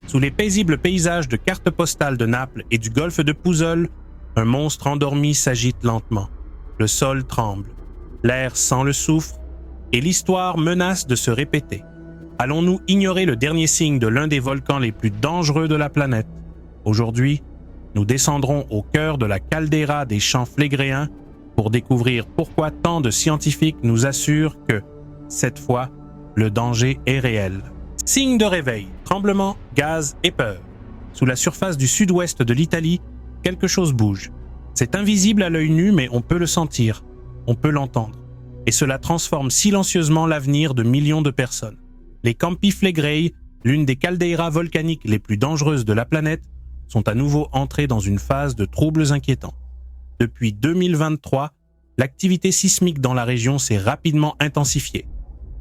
Sous les paisibles paysages de cartes postales de Naples et du golfe de Puzzole, un monstre endormi s'agite lentement. Le sol tremble, l'air sent le soufre, et l'histoire menace de se répéter. Allons-nous ignorer le dernier signe de l'un des volcans les plus dangereux de la planète? Aujourd'hui, nous descendrons au cœur de la caldeira des champs flégréens pour découvrir pourquoi tant de scientifiques nous assurent que, cette fois, le danger est réel. Signe de réveil, tremblement, gaz et peur. Sous la surface du sud-ouest de l'Italie, quelque chose bouge. C'est invisible à l'œil nu, mais on peut le sentir, on peut l'entendre. Et cela transforme silencieusement l'avenir de millions de personnes. Les Campi Flegrei, l'une des caldeiras volcaniques les plus dangereuses de la planète, sont à nouveau entrés dans une phase de troubles inquiétants. Depuis 2023, l'activité sismique dans la région s'est rapidement intensifiée.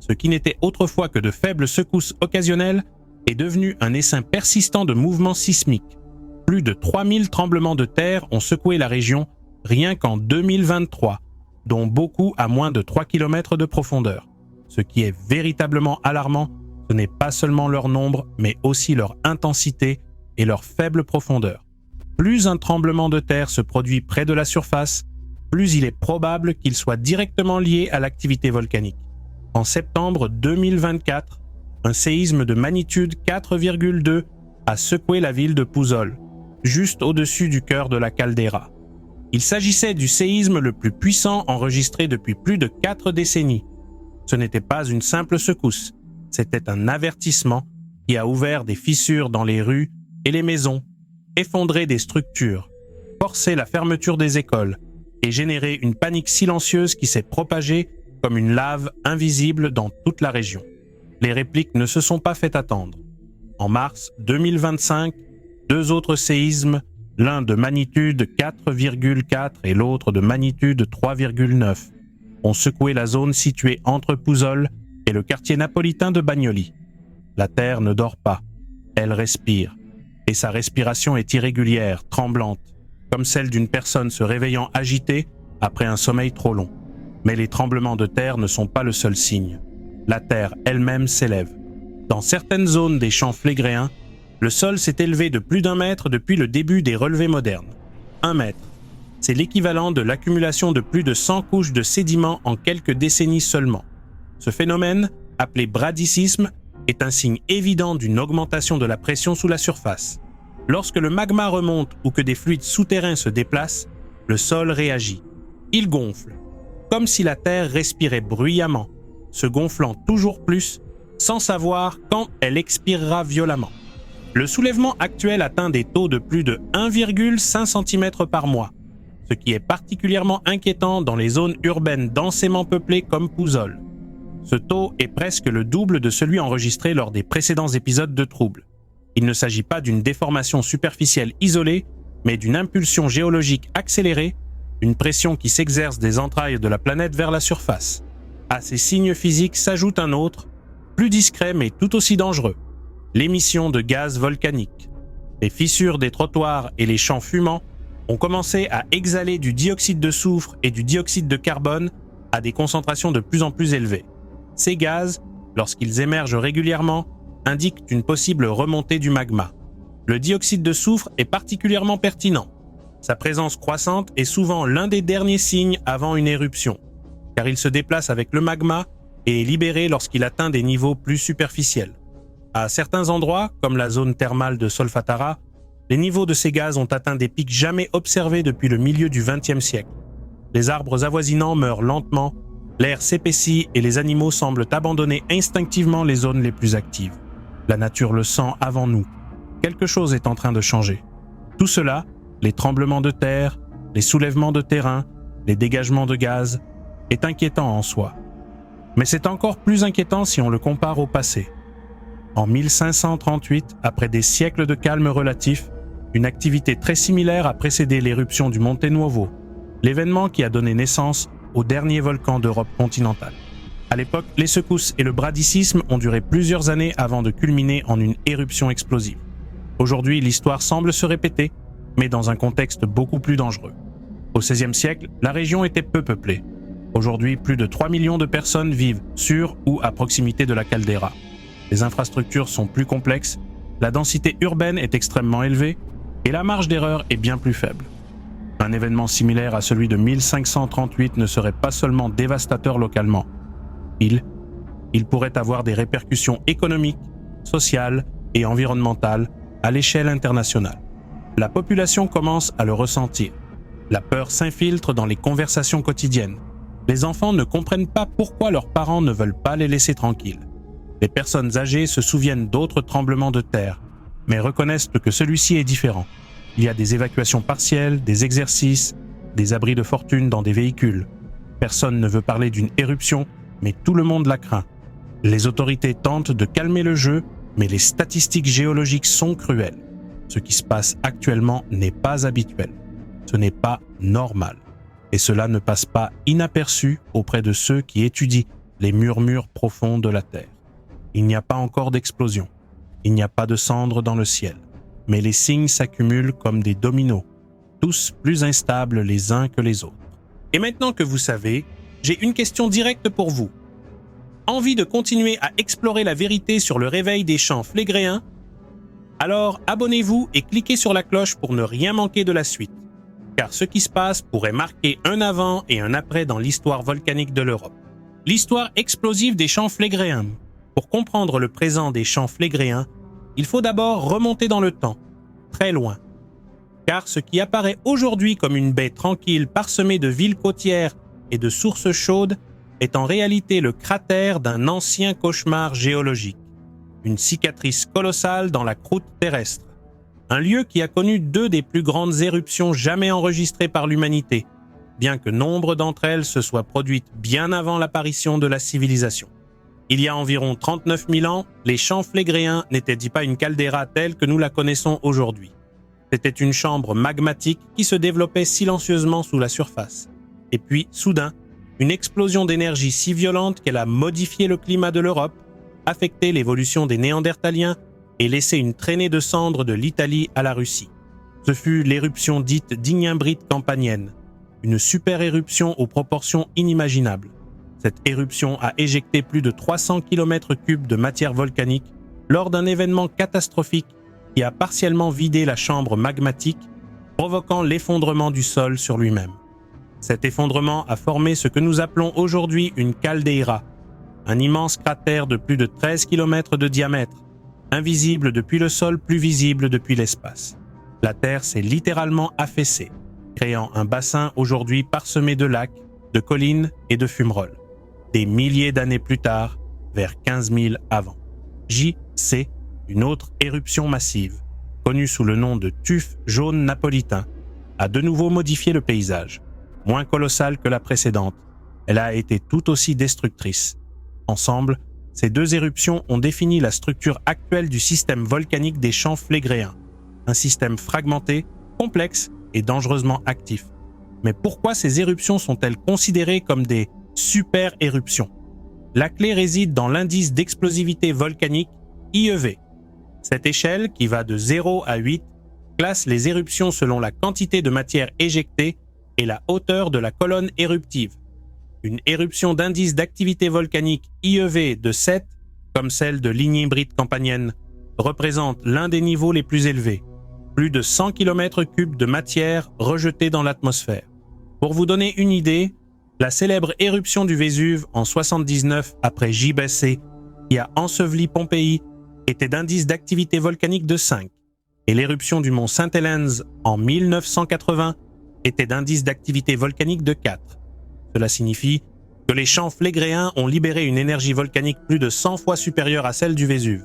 Ce qui n'était autrefois que de faibles secousses occasionnelles est devenu un essaim persistant de mouvements sismiques. Plus de 3000 tremblements de terre ont secoué la région rien qu'en 2023, dont beaucoup à moins de 3 km de profondeur. Ce qui est véritablement alarmant, ce n'est pas seulement leur nombre, mais aussi leur intensité et leur faible profondeur. Plus un tremblement de terre se produit près de la surface, plus il est probable qu'il soit directement lié à l'activité volcanique. En septembre 2024, un séisme de magnitude 4,2 a secoué la ville de Puzzole, juste au-dessus du cœur de la caldeira. Il s'agissait du séisme le plus puissant enregistré depuis plus de 4 décennies. Ce n'était pas une simple secousse, c'était un avertissement qui a ouvert des fissures dans les rues et les maisons, effondré des structures, forcé la fermeture des écoles et généré une panique silencieuse qui s'est propagée comme une lave invisible dans toute la région. Les répliques ne se sont pas fait attendre. En mars 2025, 2 autres séismes, l'un de magnitude 4,4 et l'autre de magnitude 3,9, ont secoué la zone située entre Puzzole et le quartier napolitain de Bagnoli. La terre ne dort pas, elle respire, et sa respiration est irrégulière, tremblante, comme celle d'une personne se réveillant agitée après un sommeil trop long. Mais les tremblements de terre ne sont pas le seul signe. La terre elle-même s'élève. Dans certaines zones des champs flégréens, le sol s'est élevé de plus d'1 mètre depuis le début des relevés modernes. 1 mètre, c'est l'équivalent de l'accumulation de plus de 100 couches de sédiments en quelques décennies seulement. Ce phénomène, appelé bradicisme, est un signe évident d'une augmentation de la pression sous la surface. Lorsque le magma remonte ou que des fluides souterrains se déplacent, le sol réagit. Il gonfle, comme si la terre respirait bruyamment, se gonflant toujours plus, sans savoir quand elle expirera violemment. Le soulèvement actuel atteint des taux de plus de 1,5 cm par mois, ce qui est particulièrement inquiétant dans les zones urbaines densément peuplées comme Puzzole. Ce taux est presque le double de celui enregistré lors des précédents épisodes de troubles. Il ne s'agit pas d'une déformation superficielle isolée, mais d'une impulsion géologique accélérée, une pression qui s'exerce des entrailles de la planète vers la surface. À ces signes physiques s'ajoute un autre, plus discret mais tout aussi dangereux, l'émission de gaz volcaniques. Les fissures des trottoirs et les champs fumants ont commencé à exhaler du dioxyde de soufre et du dioxyde de carbone à des concentrations de plus en plus élevées. Ces gaz, lorsqu'ils émergent régulièrement, indiquent une possible remontée du magma. Le dioxyde de soufre est particulièrement pertinent. Sa présence croissante est souvent l'un des derniers signes avant une éruption, car il se déplace avec le magma et est libéré lorsqu'il atteint des niveaux plus superficiels. À certains endroits, comme la zone thermale de Solfatara, les niveaux de ces gaz ont atteint des pics jamais observés depuis le milieu du XXe siècle. Les arbres avoisinants meurent lentement, l'air s'épaissit et les animaux semblent abandonner instinctivement les zones les plus actives. La nature le sent avant nous. Quelque chose est en train de changer. Tout cela, les tremblements de terre, les soulèvements de terrain, les dégagements de gaz, est inquiétant en soi. Mais c'est encore plus inquiétant si on le compare au passé. En 1538, après des siècles de calme relatif, une activité très similaire a précédé l'éruption du Monte Nuovo, l'événement qui a donné naissance au dernier volcan d'Europe continentale. À l'époque, les secousses et le bradicisme ont duré plusieurs années avant de culminer en une éruption explosive. Aujourd'hui, l'histoire semble se répéter, mais dans un contexte beaucoup plus dangereux. Au XVIe siècle, la région était peu peuplée. Aujourd'hui, plus de 3 millions de personnes vivent sur ou à proximité de la caldeira. Les infrastructures sont plus complexes la densité urbaine est extrêmement élevée et la marge d'erreur est bien plus faible. Un événement similaire à celui de 1538 ne serait pas seulement dévastateur localement. Il pourrait avoir des répercussions économiques, sociales et environnementales à l'échelle internationale. La population commence à le ressentir. La peur s'infiltre dans les conversations quotidiennes. Les enfants ne comprennent pas pourquoi leurs parents ne veulent pas les laisser tranquilles. Les personnes âgées se souviennent d'autres tremblements de terre, mais reconnaissent que celui-ci est différent. Il y a des évacuations partielles, des exercices, des abris de fortune dans des véhicules. Personne ne veut parler d'une éruption, mais tout le monde la craint. Les autorités tentent de calmer le jeu, mais les statistiques géologiques sont cruelles. Ce qui se passe actuellement n'est pas habituel. Ce n'est pas normal. Et cela ne passe pas inaperçu auprès de ceux qui étudient les murmures profonds de la Terre. Il n'y a pas encore d'explosion. Il n'y a pas de cendres dans le ciel. Mais les signes s'accumulent comme des dominos, tous plus instables les uns que les autres. Et maintenant que vous savez, j'ai une question directe pour vous. Envie de continuer à explorer la vérité sur le réveil des champs flégréens? Alors abonnez-vous et cliquez sur la cloche pour ne rien manquer de la suite. Car ce qui se passe pourrait marquer un avant et un après dans l'histoire volcanique de l'Europe. L'histoire explosive des champs flégréens. Pour comprendre le présent des champs flégréens, il faut d'abord remonter dans le temps, très loin. Car ce qui apparaît aujourd'hui comme une baie tranquille parsemée de villes côtières et de sources chaudes est en réalité le cratère d'un ancien cauchemar géologique, une cicatrice colossale dans la croûte terrestre. Un lieu qui a connu 2 des plus grandes éruptions jamais enregistrées par l'humanité, bien que nombre d'entre elles se soient produites bien avant l'apparition de la civilisation. Il y a environ 39 000 ans, les champs flégréens n'étaient pas une caldeira telle que nous la connaissons aujourd'hui. C'était une chambre magmatique qui se développait silencieusement sous la surface. Et puis, soudain, une explosion d'énergie si violente qu'elle a modifié le climat de l'Europe, affecté l'évolution des Néandertaliens et laissé une traînée de cendres de l'Italie à la Russie. Ce fut l'éruption dite d'Ignimbrite campanienne, une super éruption aux proportions inimaginables. Cette éruption a éjecté plus de 300 km3 de matière volcanique lors d'un événement catastrophique qui a partiellement vidé la chambre magmatique, provoquant l'effondrement du sol sur lui-même. Cet effondrement a formé ce que nous appelons aujourd'hui une caldeira, un immense cratère de plus de 13 km de diamètre, invisible depuis le sol, plus visible depuis l'espace. La Terre s'est littéralement affaissée, créant un bassin aujourd'hui parsemé de lacs, de collines et de fumerolles. Des milliers d'années plus tard, vers 15 000 avant. J.C., une autre éruption massive, connue sous le nom de tuf jaune napolitain, a de nouveau modifié le paysage. Moins colossale que la précédente, elle a été tout aussi destructrice. Ensemble, ces 2 éruptions ont défini la structure actuelle du système volcanique des champs flégréens, un système fragmenté, complexe et dangereusement actif. Mais pourquoi ces éruptions sont-elles considérées comme des super éruptions? La clé réside dans l'indice d'explosivité volcanique IEV. Cette échelle, qui va de 0 à 8, classe les éruptions selon la quantité de matière éjectée et la hauteur de la colonne éruptive. Une éruption d'indice d'activité volcanique IEV de 7, comme celle de l'Ignimbrite campanienne, représente l'un des niveaux les plus élevés, plus de 100 km3 de matière rejetée dans l'atmosphère. Pour vous donner une idée, la célèbre éruption du Vésuve en 79 après JBC, qui a enseveli Pompéi, était d'indice d'activité volcanique de 5, et l'éruption du mont Saint-Helens en 1980 était d'indice d'activité volcanique de 4. Cela signifie que les champs flégréens ont libéré une énergie volcanique plus de 100 fois supérieure à celle du Vésuve.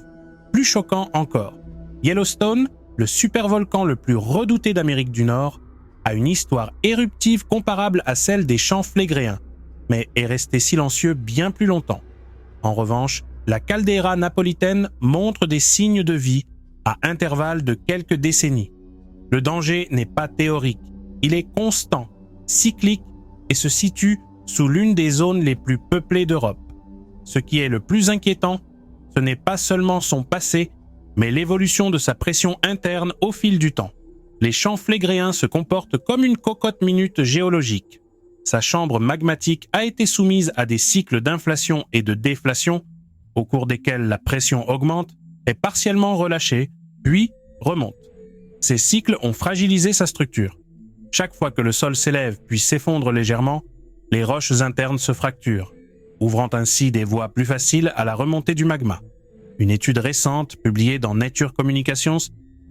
Plus choquant encore, Yellowstone, le supervolcan le plus redouté d'Amérique du Nord, a une histoire éruptive comparable à celle des champs flégréens, mais est resté silencieux bien plus longtemps. En revanche, la caldeira napolitaine montre des signes de vie à intervalles de quelques décennies. Le danger n'est pas théorique, il est constant, cyclique et se situe sous l'une des zones les plus peuplées d'Europe. Ce qui est le plus inquiétant, ce n'est pas seulement son passé, mais l'évolution de sa pression interne au fil du temps. Les champs flégréens se comportent comme une cocotte minute géologique. Sa chambre magmatique a été soumise à des cycles d'inflation et de déflation, au cours desquels la pression augmente, est partiellement relâchée puis remontent. Ces cycles ont fragilisé sa structure. Chaque fois que le sol s'élève puis s'effondre légèrement, les roches internes se fracturent, ouvrant ainsi des voies plus faciles à la remontée du magma. Une étude récente, publiée dans Nature Communications,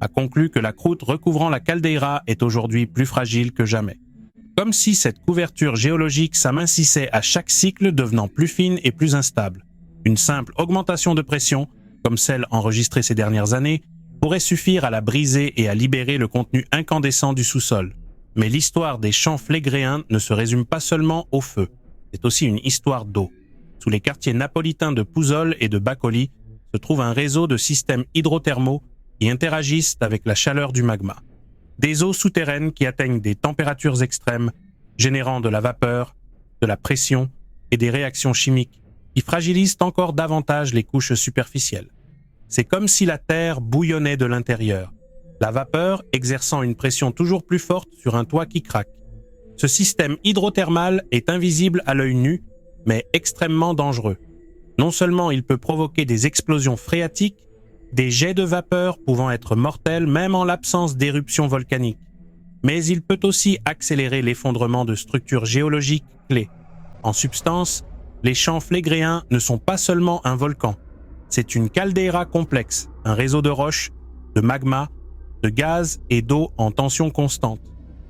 a conclu que la croûte recouvrant la caldeira est aujourd'hui plus fragile que jamais. Comme si cette couverture géologique s'amincissait à chaque cycle, devenant plus fine et plus instable. Une simple augmentation de pression, comme celle enregistrée ces dernières années, pourrait suffire à la briser et à libérer le contenu incandescent du sous-sol. Mais l'histoire des champs flégréens ne se résume pas seulement au feu. C'est aussi une histoire d'eau. Sous les quartiers napolitains de Puzzol et de Bacoli se trouve un réseau de systèmes hydrothermaux qui interagissent avec la chaleur du magma. Des eaux souterraines qui atteignent des températures extrêmes, générant de la vapeur, de la pression et des réactions chimiques qui fragilisent encore davantage les couches superficielles. C'est comme si la Terre bouillonnait de l'intérieur, la vapeur exerçant une pression toujours plus forte sur un toit qui craque. Ce système hydrothermal est invisible à l'œil nu, mais extrêmement dangereux. Non seulement il peut provoquer des explosions phréatiques, des jets de vapeur pouvant être mortels même en l'absence d'éruptions volcaniques, mais il peut aussi accélérer l'effondrement de structures géologiques clés. En substance, les champs flégréens ne sont pas seulement un volcan, c'est une caldeira complexe, un réseau de roches, de magma, de gaz et d'eau en tension constante.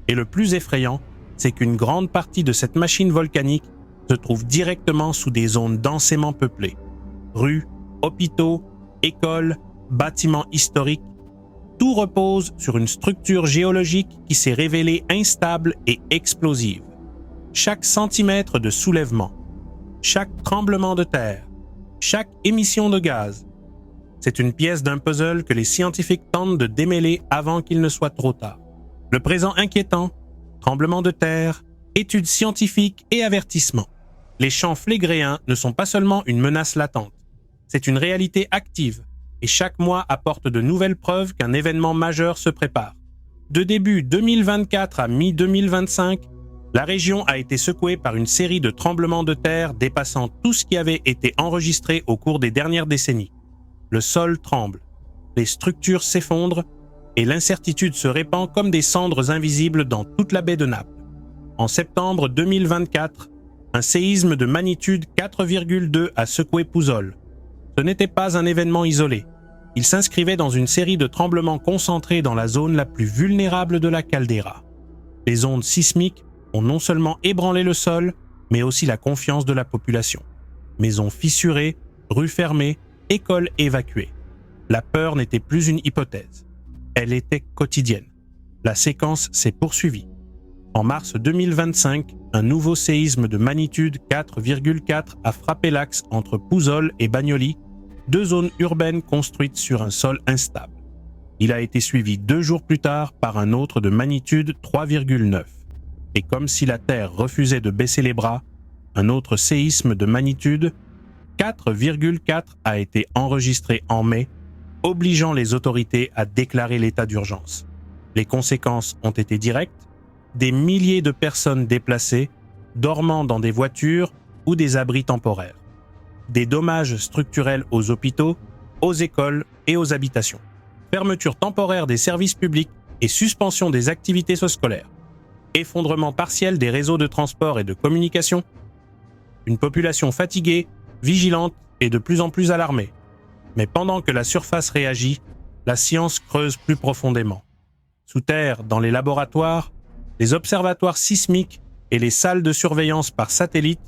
Et le plus effrayant, c'est qu'une grande partie de cette machine volcanique se trouve directement sous des zones densément peuplées. Rues, hôpitaux, écoles, bâtiments historiques, tout repose sur une structure géologique qui s'est révélée instable et explosive. Chaque centimètre de soulèvement, chaque tremblement de terre, chaque émission de gaz, c'est une pièce d'un puzzle que les scientifiques tentent de démêler avant qu'il ne soit trop tard. Le présent inquiétant, tremblement de terre, études scientifiques et avertissements. Les champs flégréens ne sont pas seulement une menace latente, c'est une réalité active et chaque mois apporte de nouvelles preuves qu'un événement majeur se prépare. De début 2024 à mi-2025, la région a été secouée par une série de tremblements de terre dépassant tout ce qui avait été enregistré au cours des dernières décennies. Le sol tremble, les structures s'effondrent et l'incertitude se répand comme des cendres invisibles dans toute la baie de Naples. En septembre 2024, un séisme de magnitude 4,2 a secoué Puzzol. Ce n'était pas un événement isolé. Il s'inscrivait dans une série de tremblements concentrés dans la zone la plus vulnérable de la caldeira. Les ondes sismiques ont non seulement ébranlé le sol, mais aussi la confiance de la population. Maisons fissurées, rues fermées, écoles évacuées. La peur n'était plus une hypothèse. Elle était quotidienne. La séquence s'est poursuivie. En mars 2025, un nouveau séisme de magnitude 4,4 a frappé l'axe entre Puzzol et Bagnoli, deux zones urbaines construites sur un sol instable. Il a été suivi 2 jours plus tard par un autre de magnitude 3,9. Et comme si la Terre refusait de baisser les bras, un autre séisme de magnitude 4,4 a été enregistré en mai, obligeant les autorités à déclarer l'état d'urgence. Les conséquences ont été directes, des milliers de personnes déplacées, dormant dans des voitures ou des abris temporaires. Des dommages structurels aux hôpitaux, aux écoles et aux habitations. Fermeture temporaire des services publics et suspension des activités scolaires. Effondrement partiel des réseaux de transport et de communication. Une population fatiguée, vigilante et de plus en plus alarmée. Mais pendant que la surface réagit, la science creuse plus profondément. Sous terre, dans les laboratoires, les observatoires sismiques et les salles de surveillance par satellite,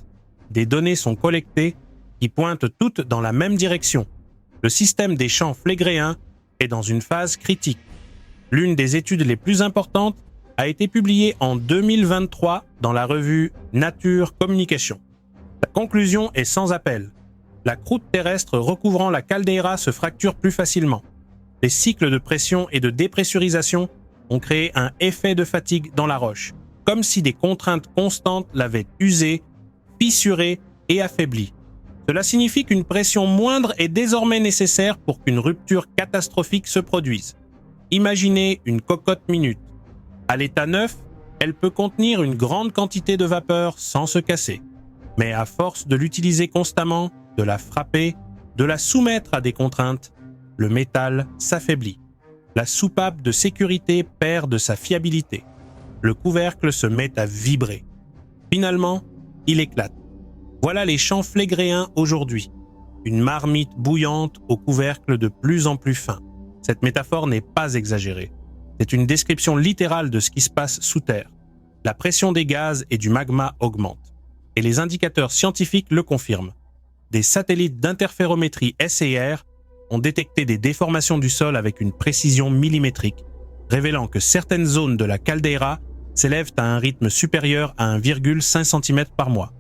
des données sont collectées qui pointent toutes dans la même direction. Le système des champs flégréens est dans une phase critique. L'une des études les plus importantes a été publiée en 2023 dans la revue Nature Communications. La conclusion est sans appel. La croûte terrestre recouvrant la caldeira se fracture plus facilement. Les cycles de pression et de dépressurisation ont créé un effet de fatigue dans la roche, comme si des contraintes constantes l'avaient usée, fissurée et affaiblie. Cela signifie qu'une pression moindre est désormais nécessaire pour qu'une rupture catastrophique se produise. Imaginez une cocotte minute. À l'état neuf, elle peut contenir une grande quantité de vapeur sans se casser. Mais à force de l'utiliser constamment, de la frapper, de la soumettre à des contraintes, le métal s'affaiblit. La soupape de sécurité perd de sa fiabilité. Le couvercle se met à vibrer. Finalement, il éclate. Voilà les champs flégréens aujourd'hui. Une marmite bouillante au couvercle de plus en plus fin. Cette métaphore n'est pas exagérée. C'est une description littérale de ce qui se passe sous terre. La pression des gaz et du magma augmente. Et les indicateurs scientifiques le confirment. Des satellites d'interférométrie SIR ont détecté des déformations du sol avec une précision millimétrique, révélant que certaines zones de la caldeira s'élèvent à un rythme supérieur à 1,5 cm par mois.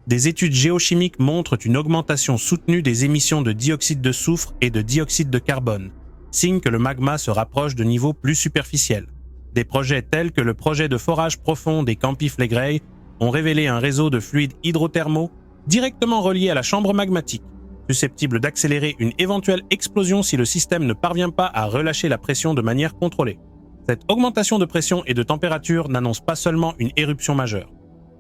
Des études géochimiques montrent une augmentation soutenue des émissions de dioxyde de soufre et de dioxyde de carbone, signe que le magma se rapproche de niveaux plus superficiels. Des projets tels que le projet de forage profond des Campi Flegrei ont révélé un réseau de fluides hydrothermaux directement reliés à la chambre magmatique, susceptible d'accélérer une éventuelle explosion si le système ne parvient pas à relâcher la pression de manière contrôlée. Cette augmentation de pression et de température n'annonce pas seulement une éruption majeure.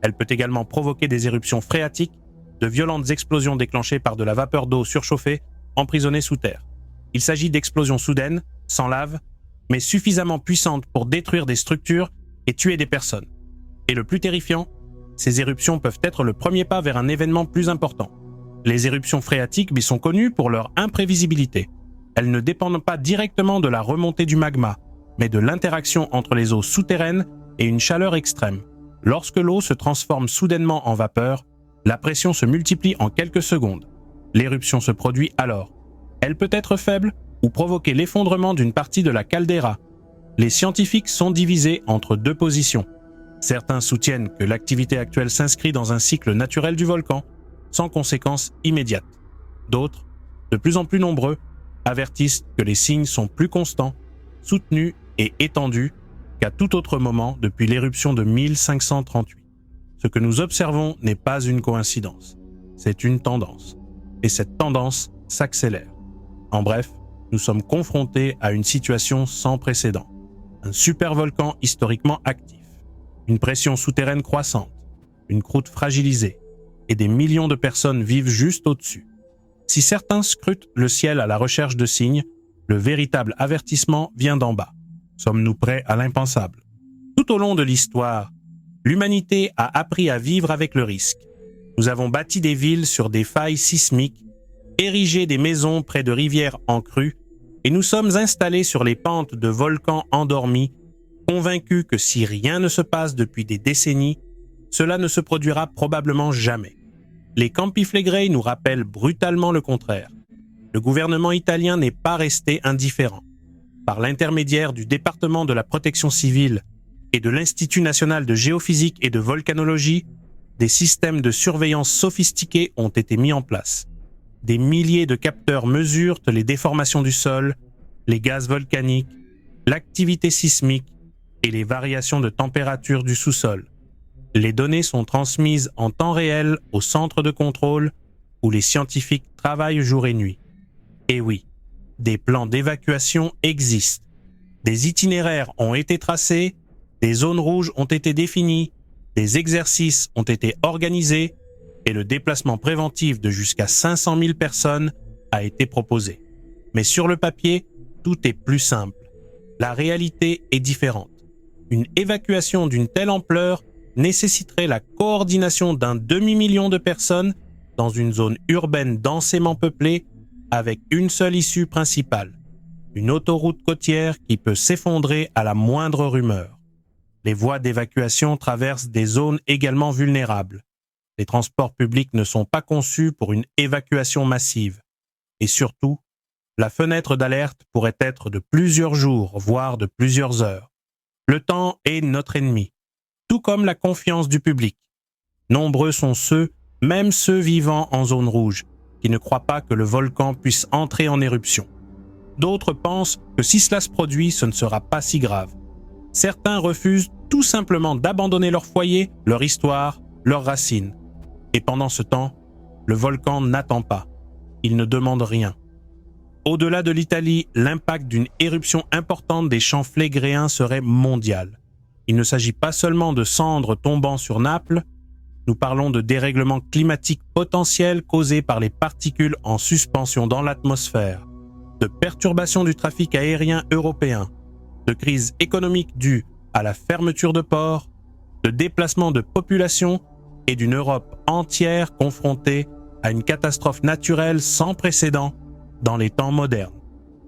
Elle peut également provoquer des éruptions phréatiques, de violentes explosions déclenchées par de la vapeur d'eau surchauffée emprisonnée sous terre. Il s'agit d'explosions soudaines, sans lave, mais suffisamment puissantes pour détruire des structures et tuer des personnes. Et le plus terrifiant, ces éruptions peuvent être le premier pas vers un événement plus important. Les éruptions phréatiques sont connues pour leur imprévisibilité. Elles ne dépendent pas directement de la remontée du magma, mais de l'interaction entre les eaux souterraines et une chaleur extrême. Lorsque l'eau se transforme soudainement en vapeur, la pression se multiplie en quelques secondes. L'éruption se produit alors. Elle peut être faible ou provoquer l'effondrement d'une partie de la caldeira. Les scientifiques sont divisés entre deux positions. Certains soutiennent que l'activité actuelle s'inscrit dans un cycle naturel du volcan, sans conséquences immédiates. D'autres, de plus en plus nombreux, avertissent que les signes sont plus constants, soutenus et étendus qu'à tout autre moment depuis l'éruption de 1538. Ce que nous observons n'est pas une coïncidence, c'est une tendance. Et cette tendance s'accélère. En bref, nous sommes confrontés à une situation sans précédent. Un supervolcan historiquement actif, une pression souterraine croissante, une croûte fragilisée, et des millions de personnes vivent juste au-dessus. Si certains scrutent le ciel à la recherche de signes, le véritable avertissement vient d'en bas. Sommes-nous prêts à l'impensable? Tout au long de l'histoire, l'humanité a appris à vivre avec le risque. Nous avons bâti des villes sur des failles sismiques, érigé des maisons près de rivières en crue, et nous sommes installés sur les pentes de volcans endormis, convaincus que si rien ne se passe depuis des décennies, cela ne se produira probablement jamais. Les Campi Flegrei nous rappellent brutalement le contraire. Le gouvernement italien n'est pas resté indifférent. Par l'intermédiaire du département de la protection civile et de l'Institut national de géophysique et de volcanologie, des systèmes de surveillance sophistiqués ont été mis en place. Des milliers de capteurs mesurent les déformations du sol, les gaz volcaniques, l'activité sismique et les variations de température du sous-sol. Les données sont transmises en temps réel au centre de contrôle où les scientifiques travaillent jour et nuit. Et oui, des plans d'évacuation existent. Des itinéraires ont été tracés, des zones rouges ont été définies, des exercices ont été organisés et le déplacement préventif de jusqu'à 500 000 personnes a été proposé. Mais sur le papier, tout est plus simple. La réalité est différente. Une évacuation d'une telle ampleur nécessiterait la coordination d'un demi-million de personnes dans une zone urbaine densément peuplée avec une seule issue principale, une autoroute côtière qui peut s'effondrer à la moindre rumeur. Les voies d'évacuation traversent des zones également vulnérables. Les transports publics ne sont pas conçus pour une évacuation massive. Et surtout, la fenêtre d'alerte pourrait être de plusieurs jours, voire de plusieurs heures. Le temps est notre ennemi, tout comme la confiance du public. Nombreux sont ceux, même ceux vivant en zone rouge, qui ne croient pas que le volcan puisse entrer en éruption. D'autres pensent que si cela se produit, ce ne sera pas si grave. Certains refusent tout simplement d'abandonner leur foyer, leur histoire, leurs racines. Et pendant ce temps, le volcan n'attend pas. Il ne demande rien. Au-delà de l'Italie, l'impact d'une éruption importante des champs flégréens serait mondial. Il ne s'agit pas seulement de cendres tombant sur Naples, nous parlons de dérèglements climatiques potentiels causés par les particules en suspension dans l'atmosphère. de perturbations du trafic aérien européen, de crise économique due à la fermeture de ports, de déplacement de population et d'une Europe entière confrontée à une catastrophe naturelle sans précédent dans les temps modernes.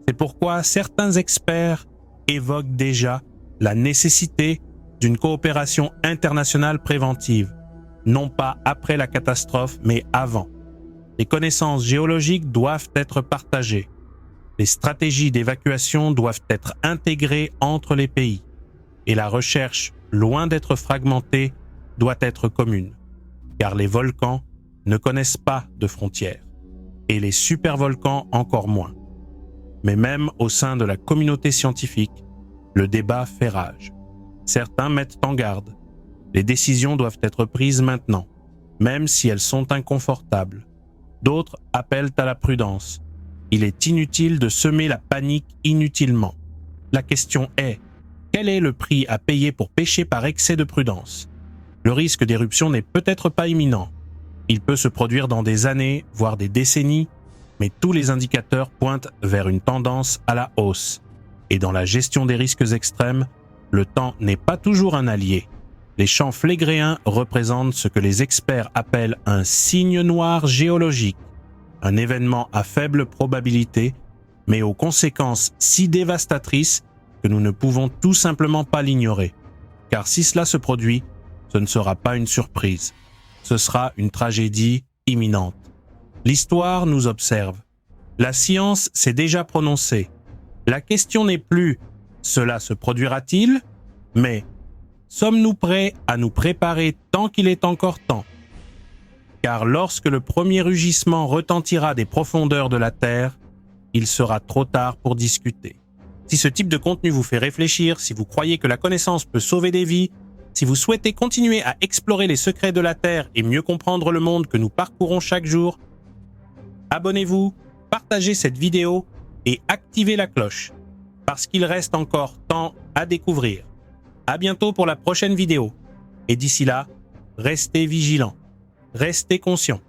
C'est pourquoi certains experts évoquent déjà la nécessité d'une coopération internationale préventive, non pas après la catastrophe, mais avant. Les connaissances géologiques doivent être partagées. Les stratégies d'évacuation doivent être intégrées entre les pays. Et la recherche, loin d'être fragmentée, doit être commune. Car les volcans ne connaissent pas de frontières. Et les supervolcans encore moins. Mais même au sein de la communauté scientifique, le débat fait rage. Certains mettent en garde. Les décisions doivent être prises maintenant, même si elles sont inconfortables. D'autres appellent à la prudence. Il est inutile de semer la panique inutilement. La question est, quel est le prix à payer pour pécher par excès de prudence? Le risque d'éruption n'est peut-être pas imminent. Il peut se produire dans des années, voire des décennies, mais tous les indicateurs pointent vers une tendance à la hausse. Et dans la gestion des risques extrêmes, le temps n'est pas toujours un allié. Les champs flégréens représentent ce que les experts appellent un signe noir géologique, un événement à faible probabilité, mais aux conséquences si dévastatrices que nous ne pouvons tout simplement pas l'ignorer. Car si cela se produit, ce ne sera pas une surprise. Ce sera une tragédie imminente. L'histoire nous observe. La science s'est déjà prononcée. La question n'est plus « cela se produira-t-il ?» mais « sommes-nous prêts à nous préparer tant qu'il est encore temps ?» Car lorsque le premier rugissement retentira des profondeurs de la Terre, il sera trop tard pour discuter. Si ce type de contenu vous fait réfléchir, si vous croyez que la connaissance peut sauver des vies, si vous souhaitez continuer à explorer les secrets de la Terre et mieux comprendre le monde que nous parcourons chaque jour, abonnez-vous, partagez cette vidéo et activez la cloche, parce qu'il reste encore tant à découvrir. À bientôt pour la prochaine vidéo. Et d'ici là, restez vigilants, restez conscients.